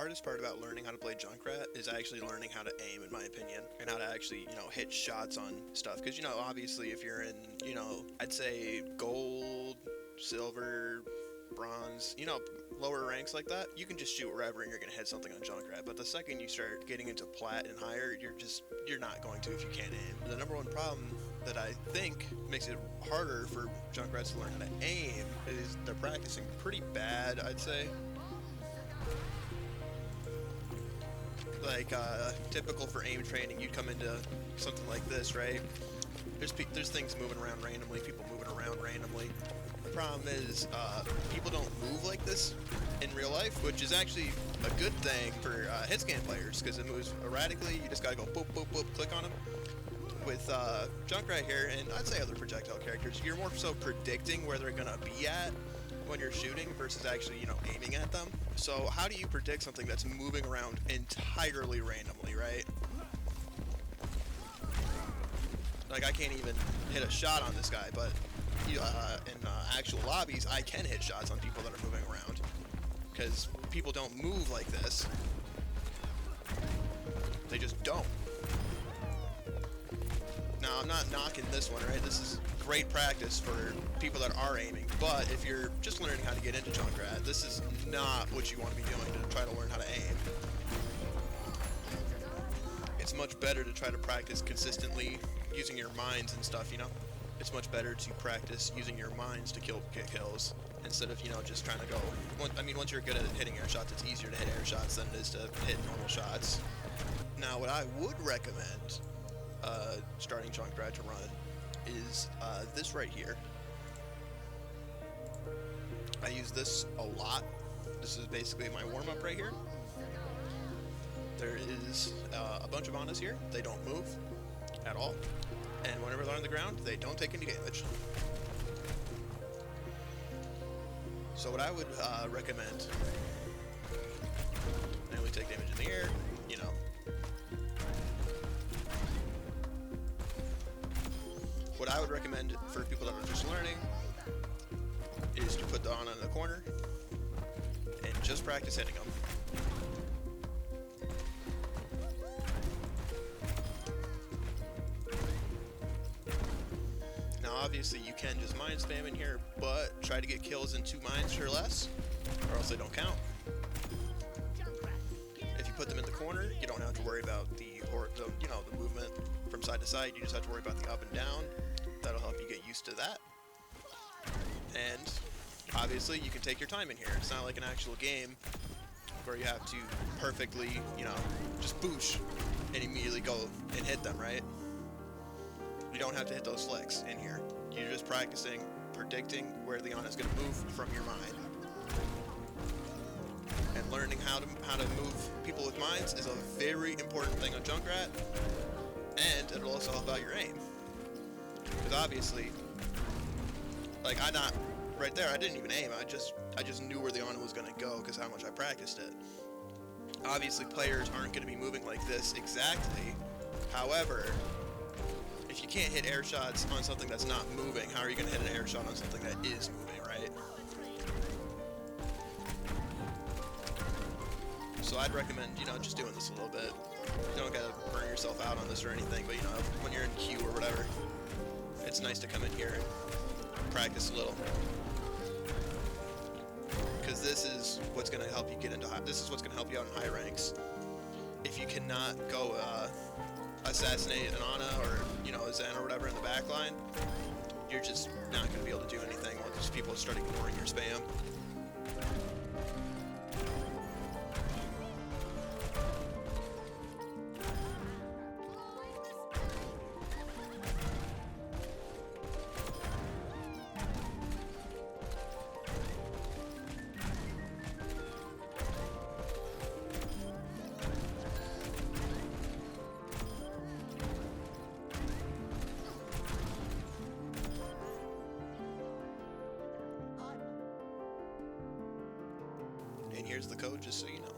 hardest part about learning how to play Junkrat is actually learning how to aim, in my opinion, and how to actually, hit shots on stuff. Because, obviously if you're in, I'd say gold, silver, bronze, lower ranks like that, you can just shoot wherever and you're going to hit something on Junkrat. But the second you start getting into plat and higher, you're not going to if you can't aim. The number one problem that I think makes it harder for Junkrats to learn how to aim is they're practicing pretty bad, I'd say. Like, typical for aim training, you'd come into something like this, right? There's things moving around randomly, people moving around randomly. The problem is, people don't move like this in real life, which is actually a good thing for hit scan players, because it moves erratically. You just gotta go boop, boop, boop, click on them. With Junkrat here, and I'd say other projectile characters, you're more so predicting where they're gonna be at when you're shooting versus actually, aiming at them. So how do you predict something that's moving around entirely randomly, right? Like, I can't even hit a shot on this guy, but in actual lobbies, I can hit shots on people that are moving around. Because people don't move like this. They just don't. Now, I'm not knocking this one, right? This is great practice for people that are aiming. But if you're just learning how to get into Junkrat, this is not what you want to be doing to try to learn how to aim. It's much better to try to practice consistently using your minds and stuff, It's much better to practice using your minds to get kills instead of, just trying to go. Once you're good at hitting air shots, it's easier to hit air shots than it is to hit normal shots. Now, what I would recommend starting Junkrat to run is this right here. I use this a lot. This is basically my warm-up right here. There is a bunch of Anas here. They don't move at all. And whenever they're on the ground, they don't take any damage. So what I would recommend, they only take damage in the air, What I would recommend for people that are just learning is to put the Ana in the corner and just practice hitting them. Now obviously you can just mind spam in here, but try to get kills in 2 mines or less, or else they don't count. If you put them in the corner, you don't have to worry about the movement from side to side. You just have to worry about the up and down. That'll help you get used to that. And obviously you can take your time in here. It's not like an actual game where you have to perfectly, just boosh and immediately go and hit them, right? You don't have to hit those flicks in here. You're just practicing, predicting where the Ana is going to move from your mind. And learning how to move people with mines is a very important thing on Junkrat, and it'll also help out your aim. Because obviously, like right there, I didn't even aim. I just knew where the Ana was going to go because how much I practiced it. Obviously, players aren't going to be moving like this exactly. However, if you can't hit air shots on something that's not moving, how are you going to hit an air shot on something that is moving, right? So I'd recommend, just doing this a little bit. You don't gotta burn yourself out on this or anything, but when you're in queue or whatever, it's nice to come in here and practice a little. Because this is what's gonna help you this is what's gonna help you out in high ranks. If you cannot go assassinate an Ana or, a Zen or whatever in the back line, you're just not gonna be able to do anything once people start ignoring your spam. And here's the code, just so you know.